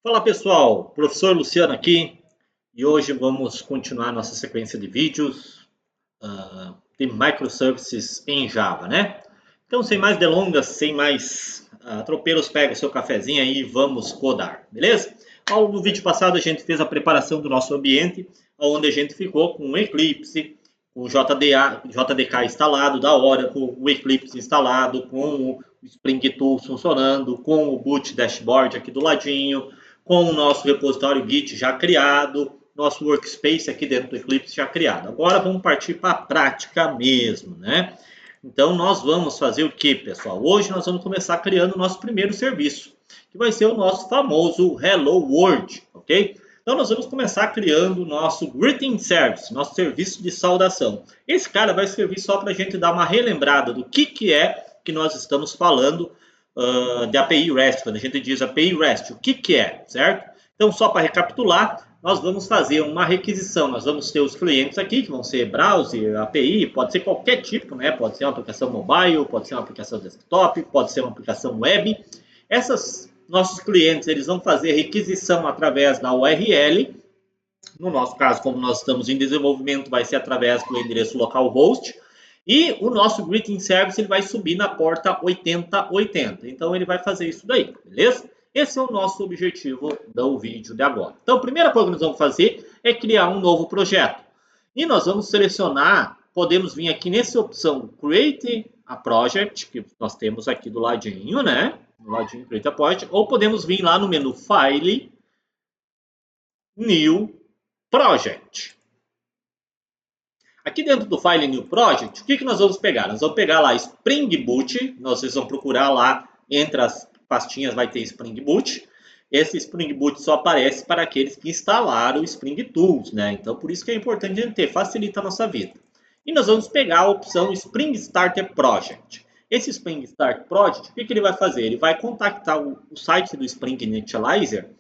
Fala pessoal, professor Luciano aqui e hoje vamos continuar nossa sequência de vídeos de microservices em Java, né? Então, sem mais delongas, sem mais atropelos, pega o seu cafezinho aí e vamos codar, beleza? No vídeo passado a gente fez a preparação do nosso ambiente, onde a gente ficou com o Eclipse, com o JDK instalado da Oracle, o Eclipse instalado, com o Spring Tools funcionando, com o Boot Dashboard aqui do ladinho, com o nosso repositório Git já criado, nosso workspace aqui dentro do Eclipse já criado. Agora vamos partir para a prática mesmo, né? Então nós vamos fazer o que, pessoal? Hoje nós vamos começar criando o nosso primeiro serviço, que vai ser o nosso famoso Hello World, ok? Então nós vamos começar criando o nosso Greeting Service, nosso serviço de saudação. Esse cara vai servir só para a gente dar uma relembrada do que é que nós estamos falando de API REST. Quando a gente diz API REST, o que é, certo? Então, só para recapitular, nós vamos fazer uma requisição. Nós vamos ter os clientes aqui, que vão ser browser, API, pode ser qualquer tipo, né? Pode ser uma aplicação mobile, pode ser uma aplicação desktop, pode ser uma aplicação web. Nossos clientes, eles vão fazer requisição através da URL. No nosso caso, como nós estamos em desenvolvimento, vai ser através do endereço localhost. E o nosso Greeting Service ele vai subir na porta 8080. Então, ele vai fazer isso daí, beleza? Esse é o nosso objetivo do vídeo de agora. Então, a primeira coisa que nós vamos fazer é criar um novo projeto. E nós vamos selecionar, podemos vir aqui nessa opção Create a Project, que nós temos aqui do ladinho, né? Do ladinho Create a Project. Ou podemos vir lá no menu File, New Project. Aqui dentro do File New Project, o que nós vamos pegar? Nós vamos pegar lá Spring Boot, vocês vão procurar lá, entre as pastinhas vai ter Spring Boot. Esse Spring Boot só aparece para aqueles que instalaram o Spring Tools, né? Então, por isso que é importante a gente ter, facilita a nossa vida. E nós vamos pegar a opção Spring Starter Project. Esse Spring Starter Project, o que ele vai fazer? Ele vai contactar o site do Spring Initializer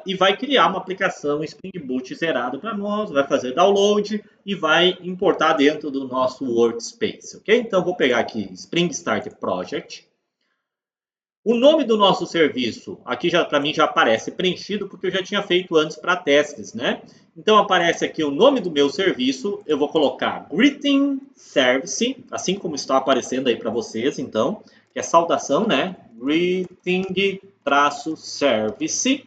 e vai criar uma aplicação Spring Boot zerado para nós, vai fazer download e vai importar dentro do nosso workspace, ok? Então, vou pegar aqui Spring Starter Project. O nome do nosso serviço, aqui para mim já aparece preenchido, porque eu já tinha feito antes para testes, né? Então, aparece aqui o nome do meu serviço, eu vou colocar Greeting Service, assim como está aparecendo aí para vocês, então, que é saudação, né? Greeting-service.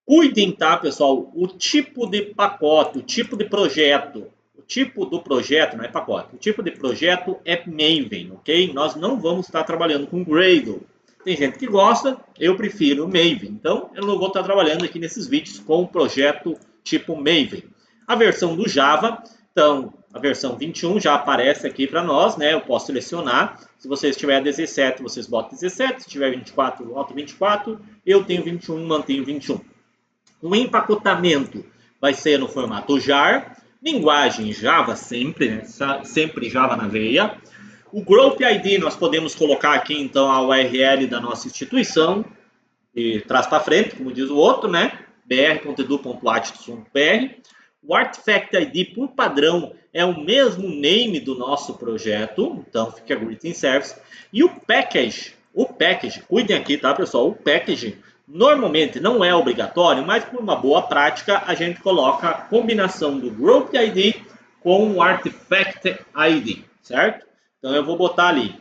Cuidem, tá, pessoal? O tipo de pacote, o tipo de projeto. O tipo do projeto não é pacote. O tipo de projeto é Maven, ok? Nós não vamos estar trabalhando com Gradle. Tem gente que gosta, eu prefiro Maven. Então, eu não vou estar trabalhando aqui nesses vídeos com o projeto tipo Maven. A versão do Java, então, a versão 21 já aparece aqui para nós, né? Eu posso selecionar. Se vocês tiver 17, vocês botam 17. Se tiver 24, boto 24. Eu tenho 21, mantenho 21. O empacotamento vai ser no formato jar, linguagem Java sempre, né? Sempre Java na veia. O Group ID nós podemos colocar aqui então a URL da nossa instituição, de trás para frente, como diz o outro, né? br.edu.atlas.br. O Artifact ID, por padrão, é o mesmo name do nosso projeto, então fica Greeting Service. E o package, cuidem aqui, tá, pessoal? O package normalmente não é obrigatório, mas por uma boa prática a gente coloca a combinação do Group ID com o Artifact ID, certo? Então eu vou botar ali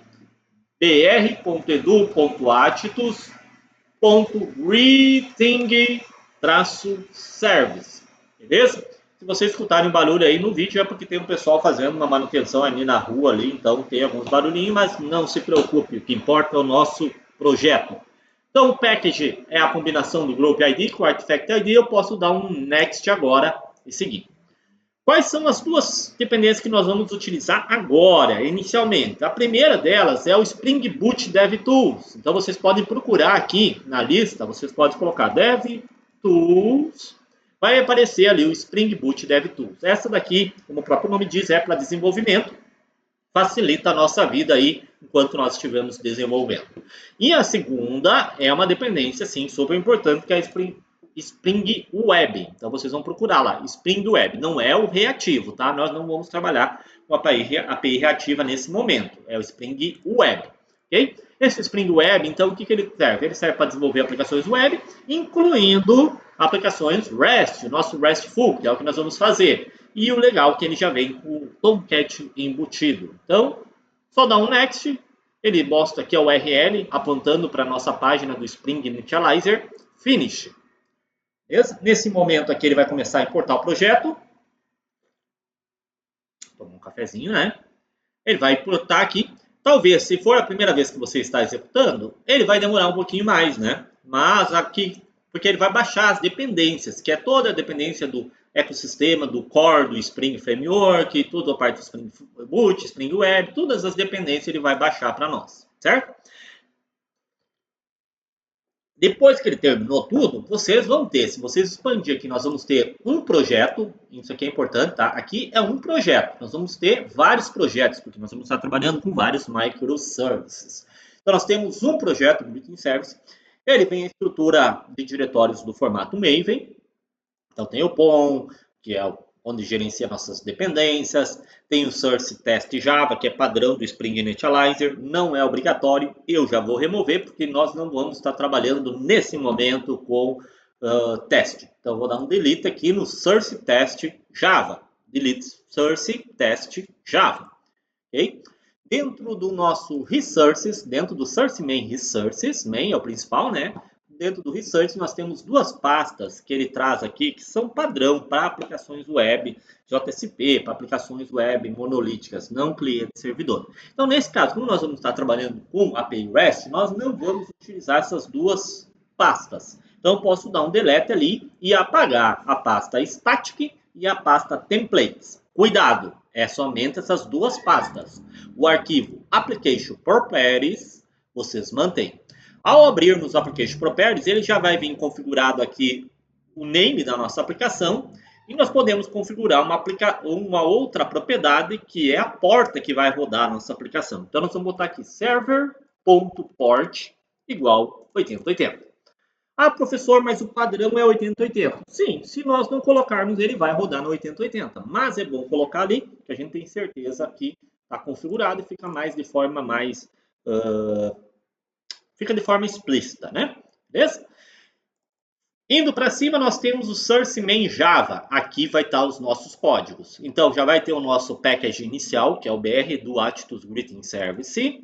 br.edu.atlas.greeting-service, beleza? Se vocês escutarem um barulho aí no vídeo é porque tem um pessoal fazendo uma manutenção ali na rua ali, então tem alguns barulhinhos, mas não se preocupe, o que importa é o nosso projeto. Então, o package é a combinação do Group ID com o Artifact ID. Eu posso dar um Next agora e seguir. Quais são as duas dependências que nós vamos utilizar agora, inicialmente? A primeira delas é o Spring Boot DevTools. Então, vocês podem procurar aqui na lista, vocês podem colocar DevTools. Vai aparecer ali o Spring Boot DevTools. Essa daqui, como o próprio nome diz, é para desenvolvimento. Facilita a nossa vida aí enquanto nós estivermos desenvolvendo. E a segunda é uma dependência, sim, super importante, que é a Spring Web. Então, vocês vão procurar lá, Spring Web. Não é o reativo, tá? Nós não vamos trabalhar com a API reativa nesse momento. É o Spring Web, ok? Esse Spring Web, então, o que ele serve? Ele serve para desenvolver aplicações web, incluindo aplicações REST, o nosso RESTful, que é o que nós vamos fazer. E o legal é que ele já vem com o Tomcat embutido. Então, só dá um Next, ele mostra aqui a URL apontando para a nossa página do Spring Initializer, Finish. Beleza? Nesse momento aqui ele vai começar a importar o projeto. Tomar um cafezinho, né? Ele vai importar aqui. Talvez, se for a primeira vez que você está executando, ele vai demorar um pouquinho mais, né? Mas aqui, porque ele vai baixar as dependências, que é toda a dependência do ecossistema, do core, do Spring Framework, toda a parte do Spring Boot, Spring Web, todas as dependências ele vai baixar para nós, certo? Depois que ele terminou tudo, vocês vão ter, se vocês expandir aqui, nós vamos ter um projeto, isso aqui é importante, tá? Aqui é um projeto, nós vamos ter vários projetos, porque nós vamos estar trabalhando com vários microservices. Então, nós temos um projeto do Greeting Service, ele vem em estrutura de diretórios do formato Maven, então tem o POM, que é onde gerencia nossas dependências, tem o Source Test Java, que é padrão do Spring Initializer, não é obrigatório, eu já vou remover, porque nós não vamos estar trabalhando nesse momento com teste. Então, vou dar um delete aqui no Source Test Java. Delete Source Test Java. Okay? Dentro do nosso Resources, dentro do Source Main Resources, Main é o principal, né? Dentro do Research, nós temos duas pastas que ele traz aqui, que são padrão para aplicações web JSP, para aplicações web monolíticas, não cliente-servidor. Então, nesse caso, como nós vamos estar trabalhando com API REST, nós não vamos utilizar essas duas pastas. Então, eu posso dar um delete ali e apagar a pasta static e a pasta templates. Cuidado, é somente essas duas pastas. O arquivo application properties, vocês mantêm. Ao abrirmos o Application Properties, ele já vai vir configurado aqui o name da nossa aplicação e nós podemos configurar uma outra propriedade que é a porta que vai rodar a nossa aplicação. Então, nós vamos botar aqui server.port igual 8080. Ah, professor, mas o padrão é 8080. Sim, se nós não colocarmos, ele vai rodar no 8080. Mas é bom colocar ali, que a gente tem certeza que está configurado e fica mais de forma mais... fica de forma explícita, né? Beleza? Indo para cima, nós temos o Source Main Java. Aqui vai estar os nossos códigos. Então, já vai ter o nosso package inicial, que é o BR do Atlas Greeting Service.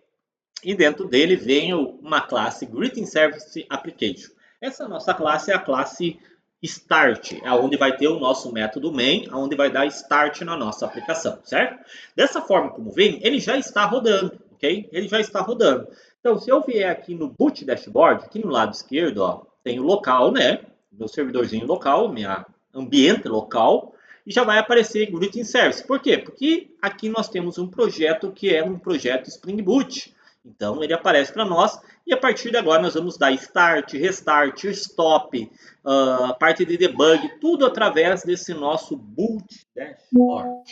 E dentro dele vem uma classe Greeting Service Application. Essa nossa classe é a classe Start, é onde vai ter o nosso método main, onde vai dar start na nossa aplicação, certo? Dessa forma como vem, ele já está rodando, ok? Ele já está rodando. Então, se eu vier aqui no Boot Dashboard, aqui no lado esquerdo, ó, tem o local, né? Meu servidorzinho local, minha ambiente local, e já vai aparecer Greeting Service. Por quê? Porque aqui nós temos um projeto que é um projeto Spring Boot. Então, ele aparece para nós e a partir de agora nós vamos dar Start, Restart, Stop, a parte de debug, tudo através desse nosso Boot Dashboard.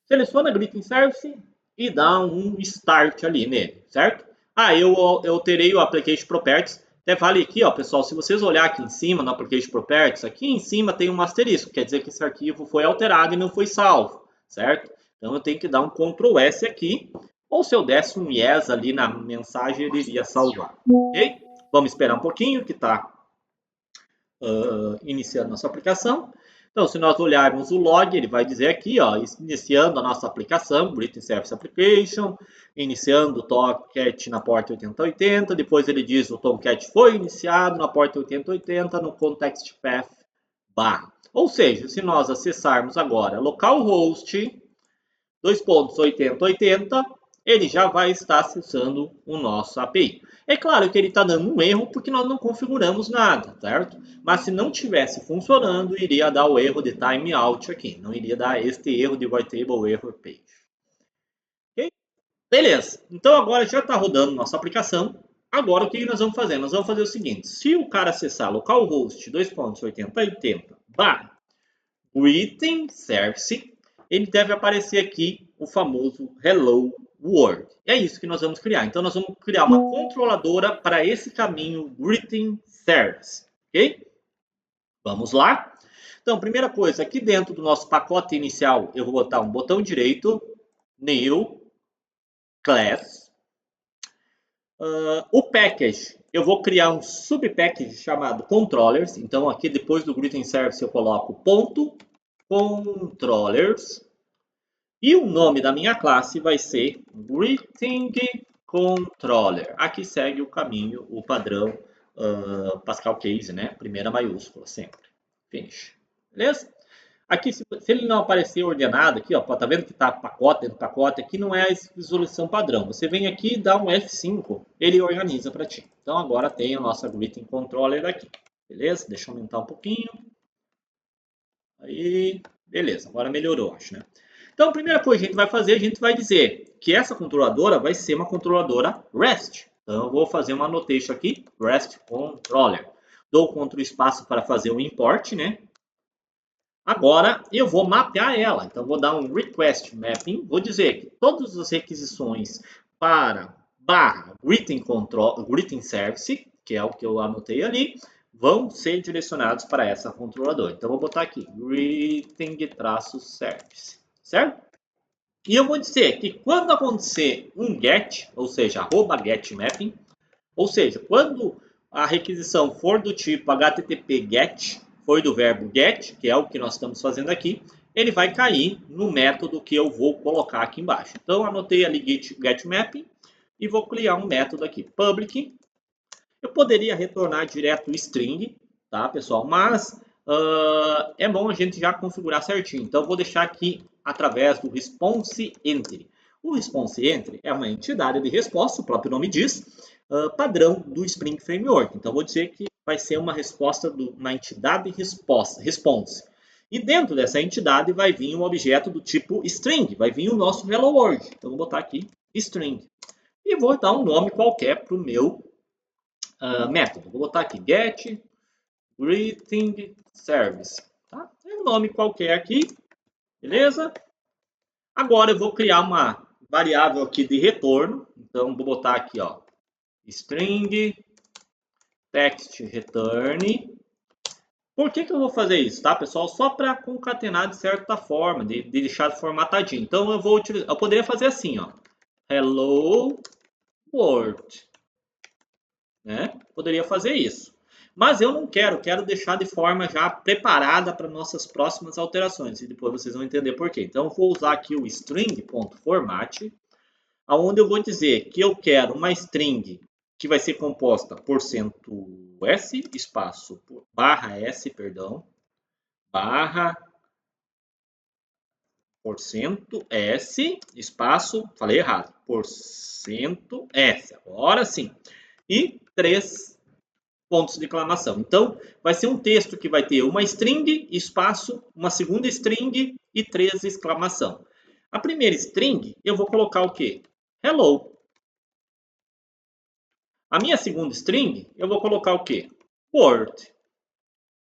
Seleciona Greeting Service e dá um Start ali nele, certo? Ah, eu alterei o Application Properties. Até vale aqui, ó, pessoal, se vocês olharem aqui em cima no Application Properties, aqui em cima tem um asterisco, quer dizer que esse arquivo foi alterado e não foi salvo, certo? Então eu tenho que dar um Ctrl S aqui, ou se eu desse um yes ali na mensagem, ele iria salvar, ok? Vamos esperar um pouquinho que está iniciando nossa aplicação. Então, se nós olharmos o log, ele vai dizer aqui, ó, iniciando a nossa aplicação, Greeting Service Application, iniciando o Tomcat na porta 8080, depois ele diz o Tomcat foi iniciado na porta 8080 no Context Path barra. Ou seja, se nós acessarmos agora localhost 2.8080, ele já vai estar acessando o nosso API. É claro que ele está dando um erro porque nós não configuramos nada, certo? Mas se não tivesse funcionando, iria dar o erro de timeout aqui. Não iria dar este erro de Voidtable Error Page. Okay? Beleza. Então agora já está rodando nossa aplicação. Agora o que nós vamos fazer? Nós vamos fazer o seguinte. Se o cara acessar localhost 2.8080 Greeting Service, ele deve aparecer aqui o famoso Hello World. É isso que nós vamos criar. Então, nós vamos criar uma controladora para esse caminho Greeting Service. Ok? Vamos lá? Então, primeira coisa, aqui dentro do nosso pacote inicial, eu vou botar um botão direito, New, Class. O package, eu vou criar um subpackage chamado controllers. Então, aqui depois do greeting service eu coloco ponto controllers. E o nome da minha classe vai ser greeting controller. Aqui segue o caminho, o padrão Pascal Case, né? Primeira maiúscula sempre. Finish. Beleza? Aqui, se ele não aparecer ordenado, aqui, ó, tá vendo que tá pacote dentro do pacote? Aqui não é a resolução padrão. Você vem aqui e dá um F5, ele organiza para ti. Então agora tem a nossa Greeting Controller aqui. Beleza? Deixa eu aumentar um pouquinho. Aí, beleza. Agora melhorou, acho, né? Então, a primeira coisa que a gente vai fazer, a gente vai dizer que essa controladora vai ser uma controladora REST. Então, eu vou fazer uma annotation aqui, REST Controller. Dou Ctrl espaço para fazer o import, né? Agora, eu vou mapear ela. Então, vou dar um request mapping. Vou dizer que todas as requisições para greeting service, que é o que eu anotei ali, vão ser direcionados para essa controladora. Então, vou botar aqui greeting-service, certo? E eu vou dizer que quando acontecer um get, ou seja, @getMapping, ou seja, quando a requisição for do tipo HTTP GET, foi do verbo get, que é o que nós estamos fazendo aqui, ele vai cair no método que eu vou colocar aqui embaixo. Então, anotei ali getMapping e vou criar um método aqui, public. Eu poderia retornar direto o string, tá, pessoal? Mas é bom a gente já configurar certinho. Então, eu vou deixar aqui através do response entry. O response entry é uma entidade de resposta, o próprio nome diz, padrão do Spring Framework. Então, vou dizer que vai ser uma resposta de uma entidade response. E dentro dessa entidade vai vir um objeto do tipo string, vai vir o nosso hello world. Então, vou botar aqui string. E vou dar um nome qualquer para o meu método. Vou botar aqui get greeting service. Tá? É um nome qualquer aqui, beleza? Agora eu vou criar uma variável aqui de retorno. Então, vou botar aqui, ó, string text return. Por que eu vou fazer isso, tá, pessoal? Só para concatenar de certa forma, de deixar formatadinho. Então, eu poderia fazer assim, ó, hello world, né? Poderia fazer isso. Mas eu não quero deixar de forma já preparada para nossas próximas alterações. E depois vocês vão entender por quê. Então, eu vou usar aqui o string.format, onde eu vou dizer que eu quero uma string que vai ser composta por %s, espaço, barra s, perdão, barra %s, espaço, falei errado, %s, agora sim. E 3 pontos de exclamação. Então, vai ser um texto que vai ter uma string, espaço, uma segunda string e 3 exclamação. A primeira string, eu vou colocar o quê? Hello. A minha segunda string, eu vou colocar o quê? World.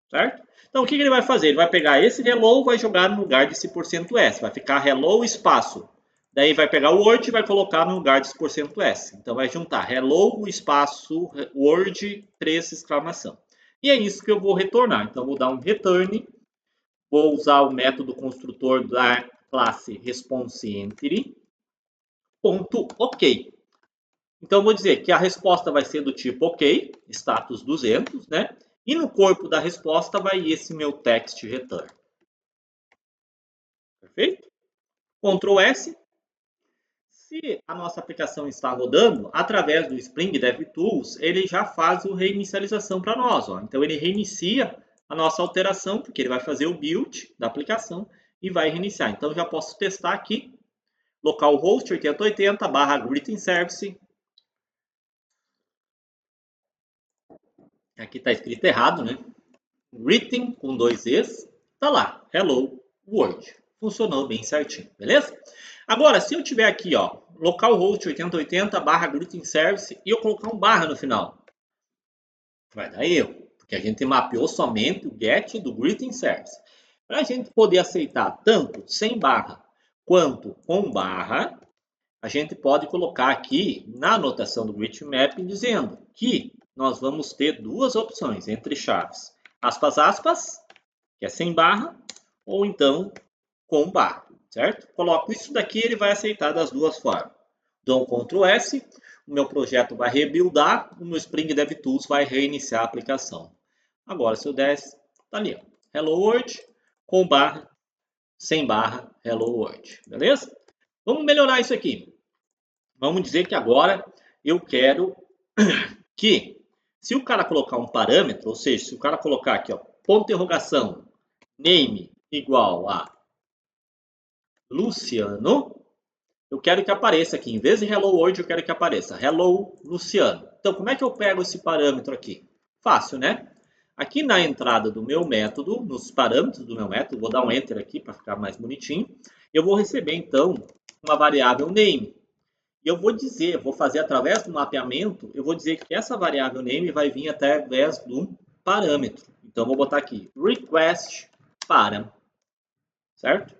Certo? Então, o que ele vai fazer? Ele vai pegar esse hello e vai jogar no lugar desse %s. Vai ficar hello espaço. Daí vai pegar o word e vai colocar no lugar desse %s. Então, vai juntar hello espaço word 3 exclamação. E é isso que eu vou retornar. Então, vou dar um return. Vou usar o método construtor da classe responseEntry. Ponto OK. Então, vou dizer que a resposta vai ser do tipo OK, status 200, né? E no corpo da resposta vai esse meu text return. Perfeito? Ctrl S. Se a nossa aplicação está rodando, através do Spring DevTools, ele já faz a reinicialização para nós. Ó. Então, ele reinicia a nossa alteração, porque ele vai fazer o build da aplicação e vai reiniciar. Então, já posso testar aqui, localhost 8080 /greeting service. Aqui está escrito errado, né? Greeting com 2 Es. Tá lá, hello world. Funcionou bem certinho, beleza? Agora, se eu tiver aqui, ó, localhost 8080 /greeting service e eu colocar um barra no final, vai dar erro, porque a gente mapeou somente o get do greeting service. Para a gente poder aceitar tanto sem barra quanto com barra, a gente pode colocar aqui na anotação do greeting mapping dizendo que nós vamos ter duas opções entre chaves, aspas, aspas, que é sem barra, ou então com barra, certo? Coloco isso daqui, ele vai aceitar das duas formas. Dou um Ctrl S, o meu projeto vai rebuildar, o meu Spring DevTools vai reiniciar a aplicação. Agora, se eu desse, tá ali, ó, Hello World, com barra, sem barra, Hello World, beleza? Vamos melhorar isso aqui. Vamos dizer que agora eu quero que, se o cara colocar um parâmetro, ou seja, se o cara colocar aqui, ó, ponto de interrogação, name igual a Luciano, eu quero que apareça aqui, em vez de Hello World, eu quero que apareça Hello Luciano. Então, como é que eu pego esse parâmetro aqui? Fácil, né? Aqui na entrada do meu método, nos parâmetros do meu método, vou dar um Enter aqui para ficar mais bonitinho, eu vou receber, então, uma variável name. E eu vou dizer, vou fazer através do mapeamento, eu vou dizer que essa variável name vai vir através de um parâmetro. Então, eu vou botar aqui, request para, certo?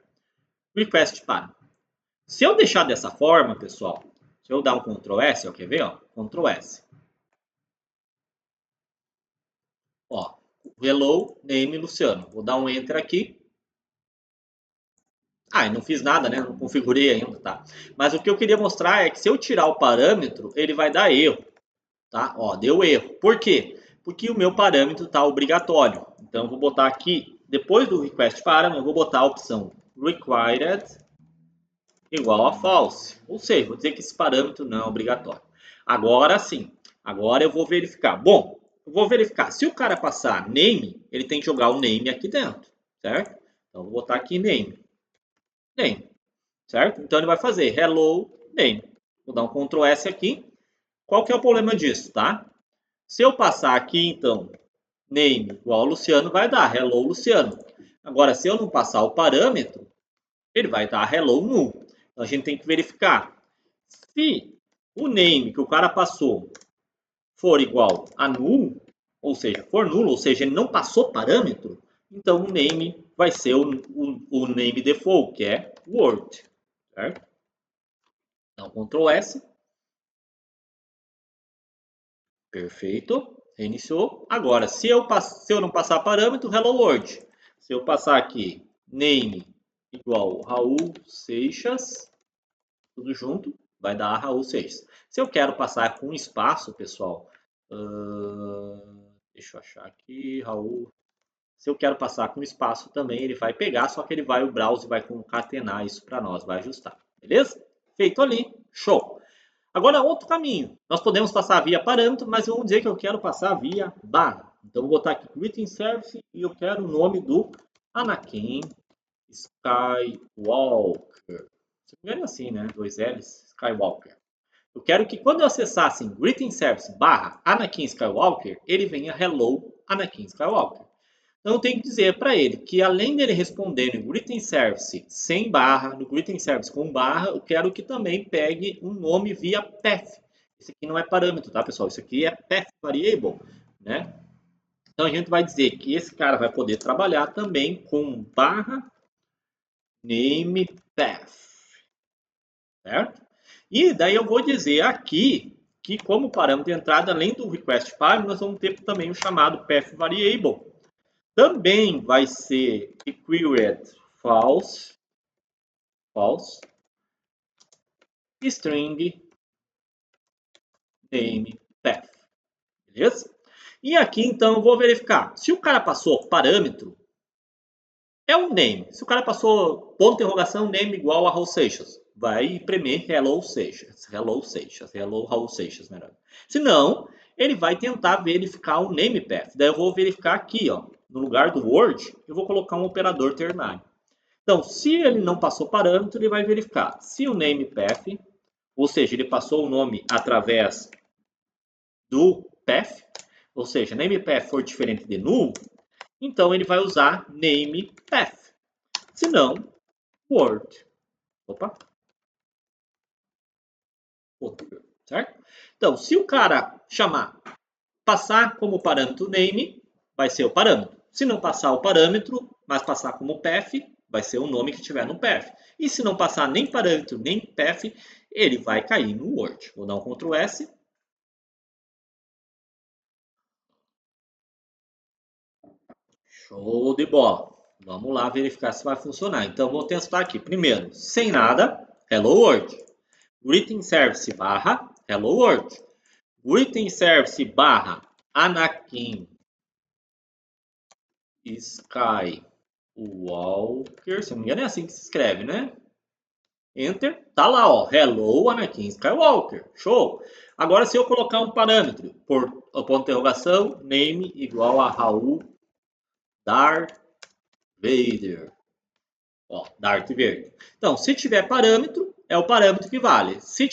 Request para. Se eu deixar dessa forma, pessoal, se eu dar um Ctrl S, ó, quer ver? Ó, Ctrl S. Ó, hello, name Luciano. Vou dar um Enter aqui. Ah, e não fiz nada, né? Não configurei ainda, tá? Mas o que eu queria mostrar é que se eu tirar o parâmetro, ele vai dar erro, tá? Ó, deu erro. Por quê? Porque o meu parâmetro está obrigatório. Então, eu vou botar aqui, depois do request para, eu vou botar a opção required igual a false. Ou seja, vou dizer que esse parâmetro não é obrigatório. Agora sim, agora eu vou verificar. Bom, eu vou verificar. Se o cara passar name, ele tem que jogar o name aqui dentro, certo? Então, vou botar aqui name. Name, certo? Então, ele vai fazer hello name. Vou dar um Ctrl S aqui. Qual que é o problema disso, tá? Se eu passar aqui, então, name igual a Luciano, vai dar hello Luciano. Agora, se eu não passar o parâmetro, ele vai dar hello null. Então, a gente tem que verificar. Se o name que o cara passou for igual a null, ou seja, for nulo, ou seja, ele não passou parâmetro, então o name vai ser o name default, que é Word. Certo? Então, Ctrl S. Perfeito. Reiniciou. Agora, se eu não passar parâmetro, hello world. Se eu passar aqui name igual Raul Seixas, tudo junto, vai dar Raul Seixas. Se eu quero passar com espaço, pessoal, deixa eu achar aqui, Raul. Se eu quero passar com espaço também, ele vai pegar, só que o browser vai concatenar isso para nós, vai ajustar. Beleza? Feito ali. Show. Agora, outro caminho. Nós podemos passar via parâmetro, mas vamos dizer que eu quero passar via barra. Então, vou botar aqui Greeting Service e eu quero o nome do Anakin Skywalker. Se não me engano é assim, né? 2 L's, Skywalker. Eu quero que quando eu acessar assim, Greeting Service barra Anakin Skywalker, ele venha Hello Anakin Skywalker. Então eu tenho que dizer para ele que além dele responder no Greeting Service sem barra, no Greeting Service com barra, eu quero que também pegue um nome via path. Isso aqui não é parâmetro, tá, pessoal? Isso aqui é path variable, né? Então a gente vai dizer que esse cara vai poder trabalhar também com barra name path, certo? E daí eu vou dizer aqui que como parâmetro de entrada, além do request file, nós vamos ter também o chamado path variable. Também vai ser required false, string name path, beleza? E aqui então eu vou verificar se o cara passou parâmetro, é um name. Se o cara passou ponto de interrogação name igual a Raul Seixas, vai premer hello Seixas, hello Raul Seixas, melhor. Se não, ele vai tentar verificar o name path. Daí eu vou verificar aqui, ó, no lugar do Word, eu vou colocar um operador ternário. Então, se ele não passou parâmetro, ele vai verificar se o name path, ou seja, ele passou o nome através do path, ou seja, name path for diferente de null, então ele vai usar name path. Se não, word. Opa. Certo? Então, se o cara passar como parâmetro name, vai ser o parâmetro. Se não passar o parâmetro, mas passar como path, vai ser o nome que tiver no path. E se não passar nem parâmetro nem path, ele vai cair no Word. Vou dar um Ctrl S. Show de bola. Vamos lá verificar se vai funcionar. Então, vou testar aqui. Primeiro, sem nada, Hello World. greeting service barra hello world, greeting service barra Anakin Skywalker, se não me engano é assim que se escreve, né? Enter, tá lá, ó, hello Anakin Skywalker, show! Agora se eu colocar um parâmetro, por ponto de interrogação, name igual a Raul Darth Vader, ó, Darth Vader. Então, se tiver parâmetro, é o parâmetro que vale. Se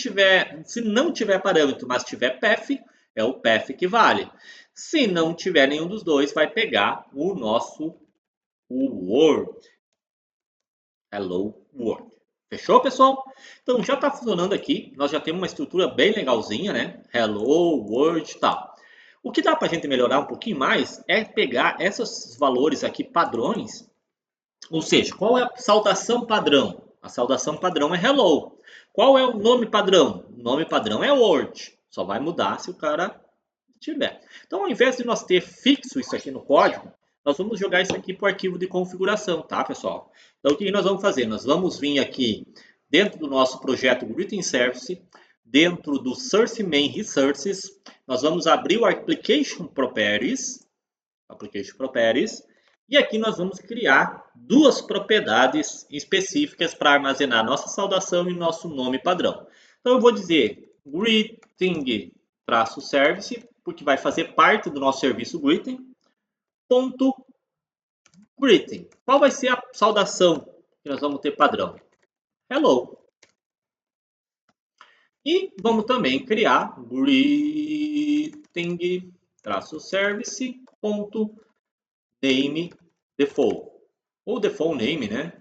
não tiver parâmetro, mas tiver path, é o path que vale. Se não tiver nenhum dos dois, vai pegar o nosso World. Hello World. Fechou, pessoal? Então já está funcionando aqui. Nós já temos uma estrutura bem legalzinha, né? Hello World e tal. O que dá para a gente melhorar um pouquinho mais é pegar esses valores aqui padrões. Ou seja, qual é a saudação padrão? A saudação padrão é hello. Qual é o nome padrão? O nome padrão é World. Só vai mudar se o cara tiver. Então, ao invés de nós ter fixo isso aqui no código, nós vamos jogar isso aqui para o arquivo de configuração, tá, pessoal? Então, o que nós vamos fazer? Nós vamos vir aqui dentro do nosso projeto Greeting Service, dentro do Source Main Resources, nós vamos abrir o Application Properties, e aqui nós vamos criar duas propriedades específicas para armazenar nossa saudação e nosso nome padrão. Então, eu vou dizer greeting-service, porque vai fazer parte do nosso serviço greeting, ponto greeting. Qual vai ser a saudação que nós vamos ter padrão? Hello. E vamos também criar greeting-service, ponto name default. Ou default name, né?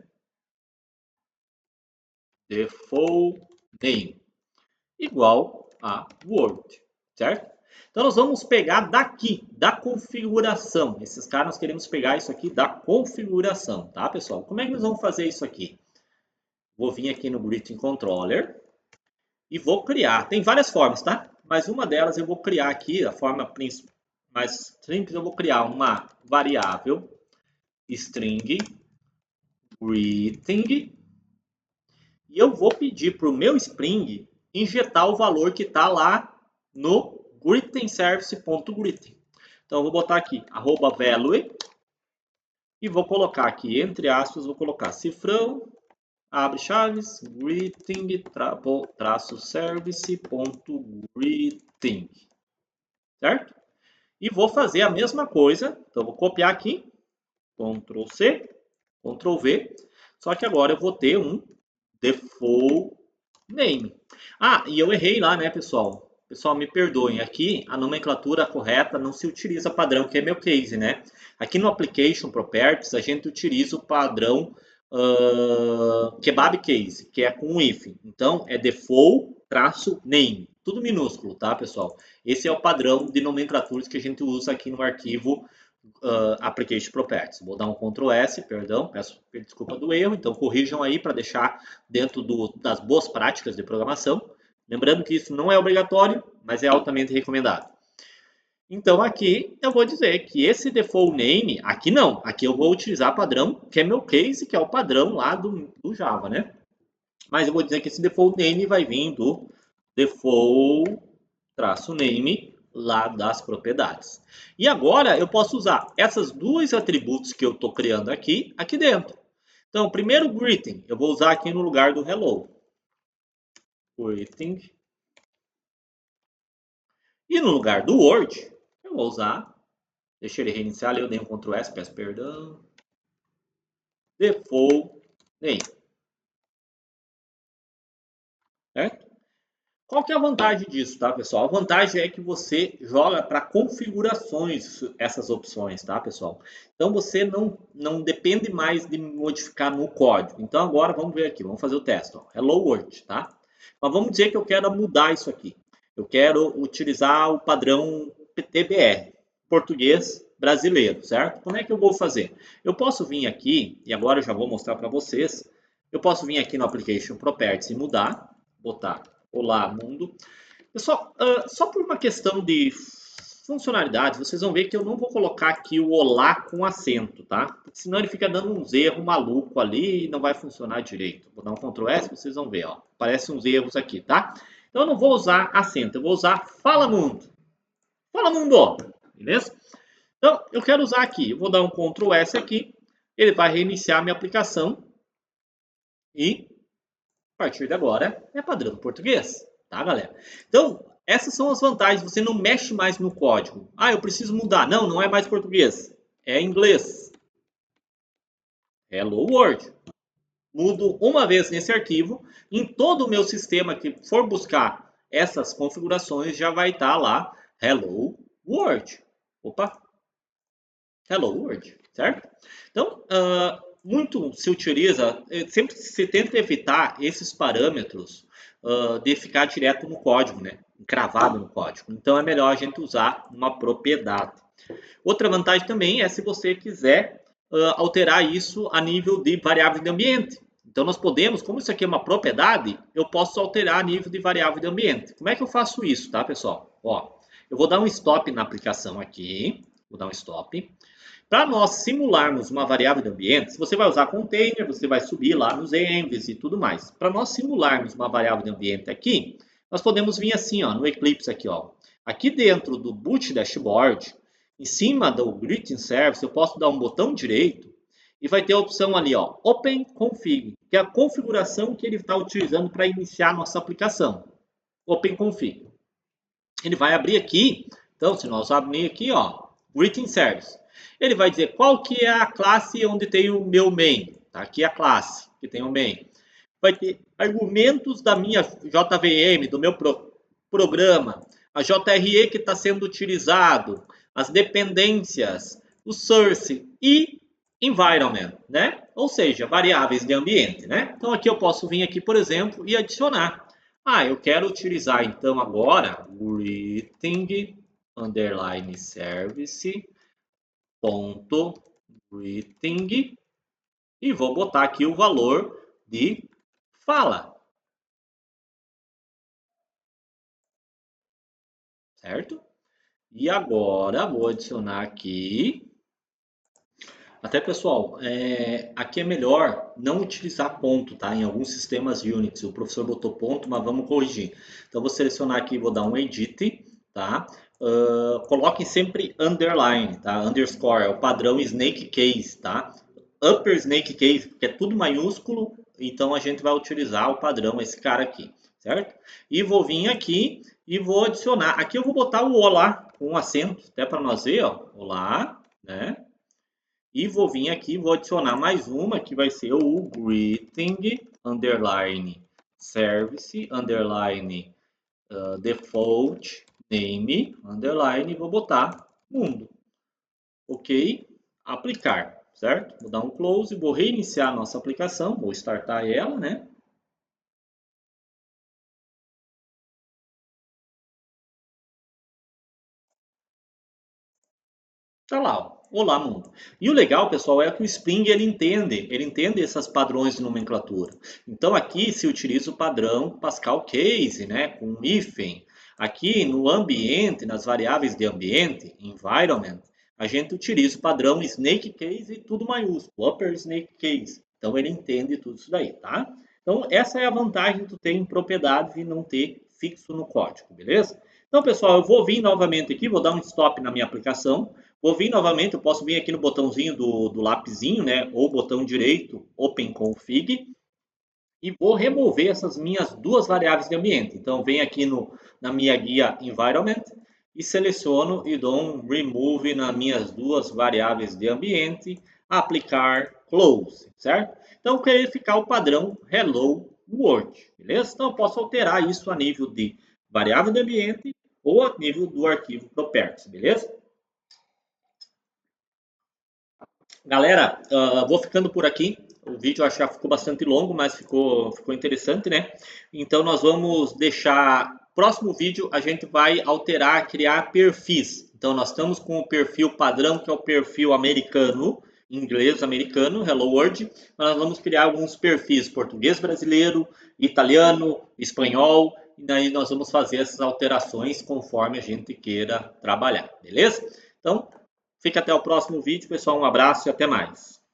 Default name igual a Word, certo? Então, nós vamos pegar daqui, da configuração. Esses caras, nós queremos pegar isso aqui da configuração, tá, pessoal? Como é que nós vamos fazer isso aqui? Vou vir aqui no Greeting Controller e vou criar. Tem várias formas, tá? Mas uma delas eu vou criar aqui, a forma mais simples, eu vou criar uma variável string greeting e eu vou pedir para o meu Spring injetar o valor que está lá no greetingService.greeting. Então, eu vou botar aqui, @value, e vou colocar aqui, entre aspas, vou colocar cifrão, abre chaves, greeting-service.greeting, certo? E vou fazer a mesma coisa, então vou copiar aqui, Ctrl C, Ctrl V, só que agora eu vou ter um default name. Ah, e eu errei lá, né, pessoal? Pessoal, me perdoem. Aqui, a nomenclatura correta não se utiliza padrão, que é meu case, né? Aqui no Application Properties, a gente utiliza o padrão kebab case, que é com if. Então, é default-name. Tudo minúsculo, tá, pessoal? Esse é o padrão de nomenclaturas que a gente usa aqui no arquivo Application Properties. Vou dar um Ctrl S, perdão, peço desculpa do erro, então corrijam aí para deixar dentro das boas práticas de programação. Lembrando que isso não é obrigatório, mas é altamente recomendado. Então aqui eu vou dizer que esse default name, aqui não, aqui eu vou utilizar padrão, que é meu case, que é o padrão lá do Java, né? Mas eu vou dizer que esse default name vai vir do default-name lá das propriedades. E agora eu posso usar esses dois atributos que eu estou criando aqui dentro. Então, primeiro greeting, eu vou usar aqui no lugar do hello. Greeting. E no lugar do Word, eu vou usar, deixa ele reiniciar ali, eu dei um Ctrl S, peço perdão. Default name. Certo? Qual que é a vantagem disso, tá, pessoal? A vantagem é que você joga para configurações essas opções, tá, pessoal? Então, você não depende mais de modificar no código. Então, agora, vamos ver aqui, vamos fazer o teste. Ó. Hello World, tá? Mas vamos dizer que eu quero mudar isso aqui. Eu quero utilizar o padrão PTBR, português brasileiro, certo? Como é que eu vou fazer? Eu posso vir aqui, e agora eu já vou mostrar para vocês, eu posso vir aqui no Application Properties e mudar, botar Olá, mundo. Pessoal, só por uma questão de funcionalidades, vocês vão ver que eu não vou colocar aqui o olá com acento, tá? Porque senão ele fica dando uns erros malucos ali e não vai funcionar direito. Vou dar um Ctrl S, vocês vão ver, ó. Aparecem uns erros aqui, tá? Então eu não vou usar acento, eu vou usar Fala Mundo. Fala Mundo, beleza? Então eu quero usar aqui, eu vou dar um Ctrl S aqui, ele vai reiniciar a minha aplicação e a partir de agora é padrão português, tá, galera? Então, essas são as vantagens. Você não mexe mais no código. Ah, eu preciso mudar. Não, não é mais português. É inglês. Hello World. Mudo uma vez nesse arquivo. Em todo o meu sistema que for buscar essas configurações, já vai estar lá Hello World. Opa. Hello World, certo? Então, muito se utiliza, sempre se tenta evitar esses parâmetros de ficar direto no código, né? Encravado no código. Então é melhor a gente usar uma propriedade. Outra vantagem também é se você quiser alterar isso a nível de variável de ambiente. Então nós podemos, como isso aqui é uma propriedade, eu posso alterar a nível de variável de ambiente. Como é que eu faço isso, tá, pessoal? Ó, eu vou dar um stop na aplicação aqui. Vou dar um stop. Para nós simularmos uma variável de ambiente, se você vai usar container, você vai subir lá nos envs e tudo mais. Para nós simularmos uma variável de ambiente aqui, nós podemos vir assim, ó, no Eclipse aqui, ó. Aqui dentro do boot dashboard, em cima do greeting service, eu posso dar um botão direito e vai ter a opção ali, ó, Open Config, que é a configuração que ele está utilizando para iniciar a nossa aplicação. Open Config. Ele vai abrir aqui, então se nós abrir aqui, ó, greeting service. Ele vai dizer qual que é a classe onde tem o meu main. Tá? Aqui é a classe que tem o main. Vai ter argumentos da minha JVM, do meu programa, a JRE que está sendo utilizado, as dependências, o source e environment, né? Ou seja, variáveis de ambiente, né? Então aqui eu posso vir aqui, por exemplo, e adicionar. Ah, eu quero utilizar então agora greeting underline service ponto greeting e vou botar aqui o valor de fala. Certo? E agora vou adicionar aqui. Até pessoal, aqui é melhor não utilizar ponto, tá? Em alguns sistemas Unix o professor botou ponto, mas vamos corrigir. Então vou selecionar aqui, vou dar um edit, tá? Coloquem sempre underline, tá? Underscore é o padrão snake case, tá? Upper snake case, porque é tudo maiúsculo, então a gente vai utilizar o padrão, esse cara aqui, certo? E vou vir aqui e vou adicionar. Aqui eu vou botar o olá com acento, até para nós ver, ó. Olá, né? E vou vir aqui, vou adicionar mais uma, que vai ser o greeting, underline, service, underline, default, name, underline, vou botar mundo. Ok? Aplicar, certo? Vou dar um close, vou reiniciar a nossa aplicação, vou startar ela, né? Tá lá, ó. Olá, mundo. E o legal, pessoal, é que o Spring ele entende esses padrões de nomenclatura. Então aqui se utiliza o padrão Pascal Case, né, com hífen. Aqui no ambiente, nas variáveis de ambiente, environment, a gente utiliza o padrão Snake Case e tudo maiúsculo, Upper Snake Case. Então ele entende tudo isso daí, tá? Então essa é a vantagem de tu ter em propriedades e não ter fixo no código, beleza? Então, pessoal, eu vou vir novamente aqui, vou dar um stop na minha aplicação. Vou vir novamente, eu posso vir aqui no botãozinho do lapisinho, né? Ou botão direito, Open Config. E vou remover essas minhas duas variáveis de ambiente. Então, venho aqui na minha guia Environment e seleciono e dou um Remove nas minhas duas variáveis de ambiente. Aplicar Close, certo? Então, eu queria ficar o padrão Hello World, beleza? Então, eu posso alterar isso a nível de variável de ambiente ou a nível do arquivo properties, beleza? Galera, vou ficando por aqui. O vídeo acho que já ficou bastante longo, mas ficou interessante, né? Então nós vamos deixar. Próximo vídeo a gente vai alterar, criar perfis. Então nós estamos com o perfil padrão, que é o perfil americano, inglês americano, Hello World. Nós vamos criar alguns perfis português brasileiro, italiano, espanhol e daí nós vamos fazer essas alterações conforme a gente queira trabalhar, beleza? Então, fica até o próximo vídeo, pessoal. Um abraço e até mais.